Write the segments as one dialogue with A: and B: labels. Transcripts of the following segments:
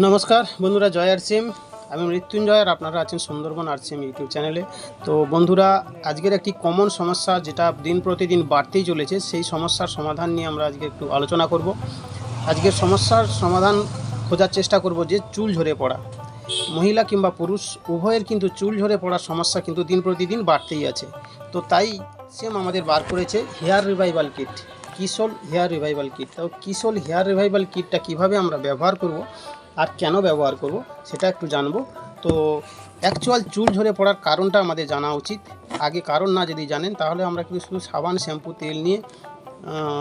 A: নমস্কার বন্ধুরা, জয় আরসিএম। আমি মৃত্যুঞ্জয় আর আপনারা আছেন সুন্দরবন আরসিএম ইউটিউব চ্যানেলে। তো বন্ধুরা, আজকের একটি কমন সমস্যা যেটা দিন প্রতিদিন বাড়তেই চলেছে, সেই সমস্যার সমাধান নিয়ে আমরা আজকে একটু আলোচনা করব। আজকের সমস্যার সমাধান খোঁজার চেষ্টা করব যে চুল ঝরে পড়া। মহিলা কিংবা পুরুষ উভয়ের কিন্তু চুল ঝরে পড়ার সমস্যা কিন্তু দিন প্রতিদিন বাড়তেই আছে। তো তাই সেম আমাদের বার করেছে হেয়ার রিভাইভাল কিট, কিশোল হেয়ার রিভাইভাল কিট। তো কিশোল হেয়ার রিভাইভাল কিটটা কীভাবে আমরা ব্যবহার করব আর কেন ব্যবহার করব সেটা একটু জানবো। তো অ্যাকচুয়াল চুল ঝরে পড়ার কারণটা আমাদের জানা উচিত। আগে কারণ না যদি জানেন তাহলে আমরা কিন্তু শুধু সাবান শ্যাম্পু তেল নিয়ে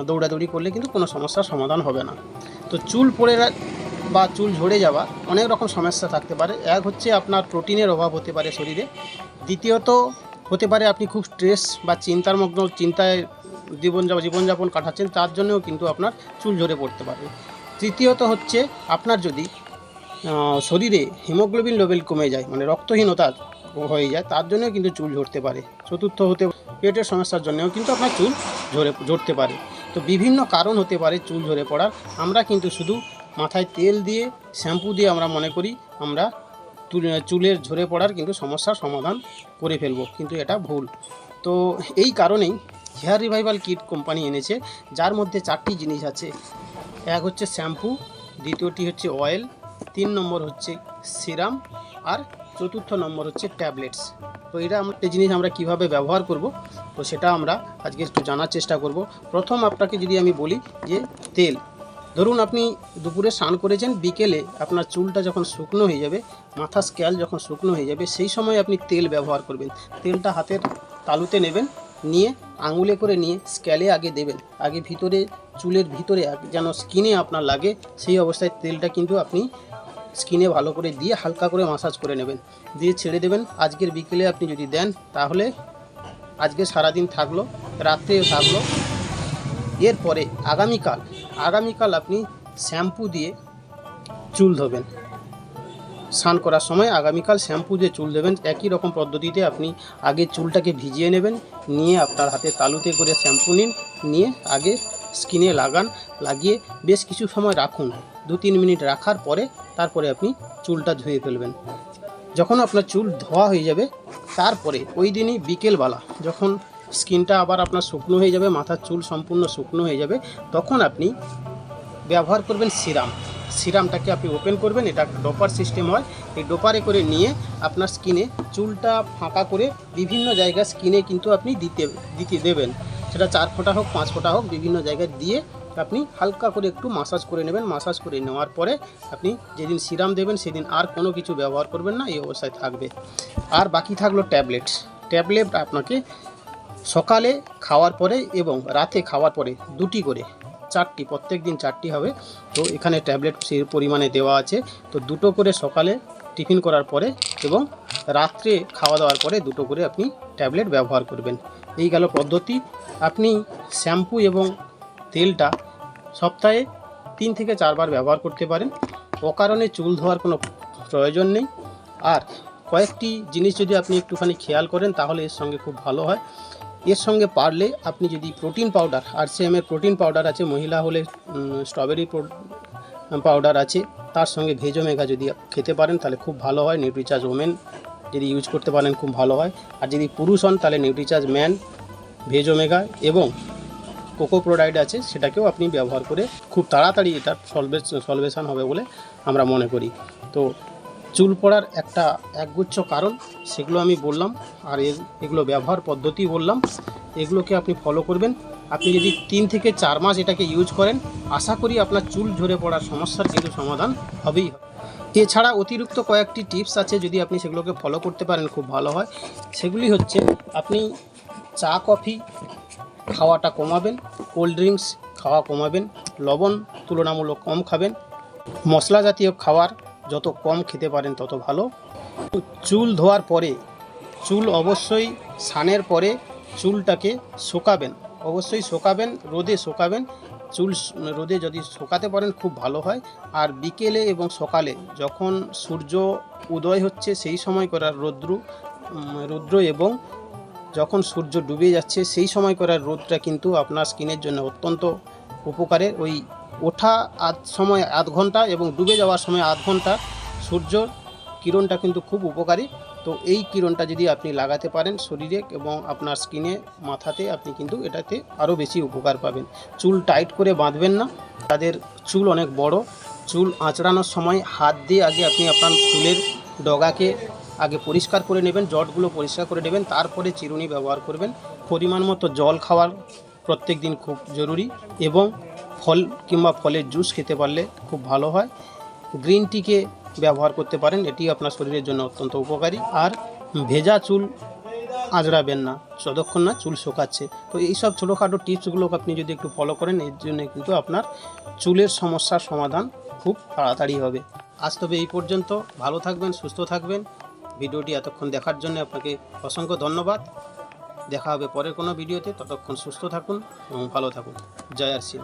A: দৌড়াদৌড়ি করলে কিন্তু কোনো সমস্যার সমাধান হবে না। তো চুল পড়ে বা চুল ঝরে যাওয়া অনেক রকম সমস্যা থাকতে পারে। এক হচ্ছে আপনার প্রোটিনের অভাব হতে পারে শরীরে। দ্বিতীয়ত হতে পারে আপনি খুব স্ট্রেস বা চিন্তায় জীবনযাপন কাটাচ্ছেন, তার জন্যও কিন্তু আপনার চুল ঝরে পড়তে পারে। তৃতীয়ত হচ্ছে আপনার যদি শরীরে হিমোগ্লোবিন লেভেল কমে যায়, মানে রক্তহীনতা হয়ে যায়, তার জন্যও কিন্তু চুল ঝরতে পারে। চতুর্থ হতে পেটের সমস্যার জন্যও কিন্তু আপনার চুল ঝরতে পারে। তো বিভিন্ন কারণ হতে পারে চুল ঝরে পড়ার। আমরা কিন্তু শুধু মাথায় তেল দিয়ে শ্যাম্পু দিয়ে আমরা মনে করি আমরা চুলের ঝরে পড়ার কিন্তু সমস্যার সমাধান করে ফেলবো, কিন্তু এটা ভুল। তো এই কারণেই হেয়ার রিভাইভাল কিট কোম্পানি এনেছে, যার মধ্যে 4টি জিনিস আছে। এক হচ্ছে শ্যাম্পু, দ্বিতীয়টি হচ্ছে অয়েল, 3 নম্বর হচ্ছে সিরাম, আর চতুর্থ নম্বর হচ্ছে ট্যাবলেটস। তো এটা একটা জিনিস আমরা কিভাবে ব্যবহার করব, তো সেটা আমরা আজকে একটু জানার চেষ্টা করব। প্রথম আপনাকে যদি আমি বলি যে তেল, ধরুন আপনি দুপুরে স্নান করেছেন, বিকেলে আপনার চুলটা যখন শুকনো হয়ে যাবে, মাথা স্ক্যাল যখন শুকনো হয়ে যাবে, সেই সময় আপনি তেল ব্যবহার করবেন। তেলটা হাতের তালুতে নেবেন, নিয়ে আঙুলে করে নিয়ে স্ক্যালে আগে দেবেন। আগে ভিতরে চুলের ভিতরে যেন স্কিনে আপনার লাগে, সেই অবস্থায় তেলটা কিন্তু আপনি স্কিনে ভালো করে দিয়ে হালকা করে মাসাজ করে নেবেন, দিয়ে ছেড়ে দেবেন। আজকের বিকেলে আপনি যদি দেন তাহলে আজকে সারাদিন থাকলো, রাত্রেও থাকলো। এরপরে আগামীকাল আপনি শ্যাম্পু দিয়ে চুল ধোবেন। স্নান করার সময় আগামীকাল শ্যাম্পু দিয়ে চুল দেবেন। একই রকম পদ্ধতিতে আপনি আগে চুলটাকে ভিজিয়ে নেবেন, নিয়ে আপনার হাতে তালুতে করে শ্যাম্পু নিয়ে আগে স্কিনে লাগিয়ে বেশ কিছু সময় রাখুন। 2-3 মিনিট রাখার পরে তারপরে আপনি চুলটা ধুয়ে ফেলবেন। যখন আপনার চুল ধোয়া হয়ে যাবে, তারপরে ওই দিনই বিকেলবেলা যখন স্কিনটা আবার আপনার শুকনো হয়ে যাবে, মাথার চুল সম্পূর্ণ শুকনো হয়ে যাবে, তখন আপনি ব্যবহার করবেন সিরামটাকে আপনি ওপেন করবেন। এটা ডোপার সিস্টেম হয়। এই ডোপারে করে নিয়ে আপনার স্কিনে চুলটা ফাঁকা করে বিভিন্ন জায়গায় স্কিনে কিন্তু আপনি দিতে দেবেন। সেটা 4 ফোঁটা হোক 5 ফোঁটা হোক, বিভিন্ন জায়গায় দিয়ে আপনি হালকা করে একটু মাসাজ করে নেবেন। মাসাজ করে নেওয়ার পরে আপনি যেদিন সিরাম দেবেন সেদিন আর কোনো কিছু ব্যবহার করবেন না, এই অবস্থায় থাকবে। আর বাকি থাকলো ট্যাবলেট আপনাকে সকালে খাওয়ার পরে এবং রাতে খাওয়ার পরে 2টি করে, 4টি, প্রত্যেক দিন 4টি হবে। তো এখানে ট্যাবলেট সেই পরিমাণে দেওয়া আছে। তো 2টো করে সকালে টিফিন করার পরে এবং রাত্রে খাওয়া দাওয়ার পরে 2টো করে আপনি ট্যাবলেট ব্যবহার করবেন। এই গেল পদ্ধতি। আপনি শ্যাম্পু এবং তেলটা সপ্তাহে 3 থেকে 4 বার ব্যবহার করতে পারেন। অকারণে চুল ধোয়ার কোনো প্রয়োজন নেই। আর কয়েকটি জিনিস যদি আপনি একটুখানি খেয়াল করেন তাহলে এর সঙ্গে খুব ভালো হয়। এর সঙ্গে পারলে আপনি যদি প্রোটিন পাউডার, আরসিএমের প্রোটিন পাউডার আছে, মহিলা হলে স্ট্রবেরি পাউডার আছে, তার সঙ্গে ভেজ ওমেগা যদি খেতে পারেন তাহলে খুব ভালো হয়। নিউট্রিচার্জ ওমেন যদি ইউজ করতে পারেন খুব ভালো হয়। আর যদি পুরুষ হন তাহলে নিউট্রিচার্জ ম্যান, ভেজ ওমেগা এবং কোকো প্রোডাক্ট আছে, সেটাকেও আপনি ব্যবহার করে খুব তাড়াতাড়ি এটার সলভেশন হবে বলে আমরা মনে করি। তো চুল পড়ার একগুচ্ছ কারণ সেগুলো আমি বললাম, আর এগুলো ব্যবহার পদ্ধতি বললাম। এগুলোকে আপনি ফলো করবেন। আপনি যদি 3 থেকে 4 মাস এটাকে ইউজ করেন, আশা করি আপনার চুল ঝরে পড়ার সমস্যার কিন্তু সমাধান হবেই। এছাড়া অতিরিক্ত কয়েকটি টিপস আছে, যদি আপনি সেগুলোকে ফলো করতে পারেন খুব ভালো হয়। সেগুলি হচ্ছে, আপনি চা কফি খাওয়াটা কমাবেন, কোল্ড ড্রিঙ্কস খাওয়া কমাবেন, লবণ তুলনামূলক কম খাবেন, মশলা জাতীয় খাবার যত কম খেতে পারেন তত ভালো। চুল ধোয়ার পরে অবশ্যই স্নানের পরে চুলটাকে শুকাবেন, অবশ্যই শুকাবেন, রোদে শুকাবেন। চুল রোদে যদি শুকাতে পারেন খুব ভালো হয়। আর বিকেলে এবং সকালে যখন সূর্য উদয় হচ্ছে সেই সময় করার রৌদ্র এবং যখন সূর্য ডুবে যাচ্ছে সেই সময় করার রোদটা কিন্তু আপনার স্কিনের জন্য অত্যন্ত উপকারের। ওই ওঠা আধ ঘন্টা এবং ডুবে যাওয়ার সময় আধ ঘন্টা সূর্য কিরণটা কিন্তু খুব উপকারী। তো এই কিরণটা যদি আপনি লাগাতে পারেন শরীরে এবং আপনার স্কিনে, মাথাতে, আপনি কিন্তু এটাতে আরও বেশি উপকার পাবেন। চুল টাইট করে বাঁধবেন না। তাদের চুল অনেক বড়, চুল আঁচড়ানোর সময় হাত দিয়ে আগে আপনি আপনার চুলের ডগাকে আগে পরিষ্কার করে নেবেন, জটগুলো পরিষ্কার করে নেবেন, তারপরে চিরুনি ব্যবহার করবেন। পরিমাণ মতো জল খাওয়ার প্রত্যেক দিন খুব জরুরি, এবং ফল কিংবা ফলের জুস খেতে পারলে খুব ভালো হয়। গ্রিন টিকে ব্যবহার করতে পারেন, এটি আপনার শরীরের জন্য অত্যন্ত উপকারী। আর ভেজা চুল আঁচড়াবেন না যতক্ষণ না চুল শোকাচ্ছে। তো এইসব ছোটোখাটো টিপসগুলো আপনি যদি একটু ফলো করেন, এর জন্য কিন্তু আপনার চুলের সমস্যার সমাধান খুব তাড়াতাড়ি হবে। আজ তবে এই পর্যন্ত। ভালো থাকবেন, সুস্থ থাকবেন। ভিডিওটি এতক্ষণ দেখার জন্য আপনাকে অসংখ্য ধন্যবাদ। দেখা হবে পরের কোনো ভিডিওতে। ততক্ষণ সুস্থ থাকুন এবং ভালো থাকুন। জয় আর সিং।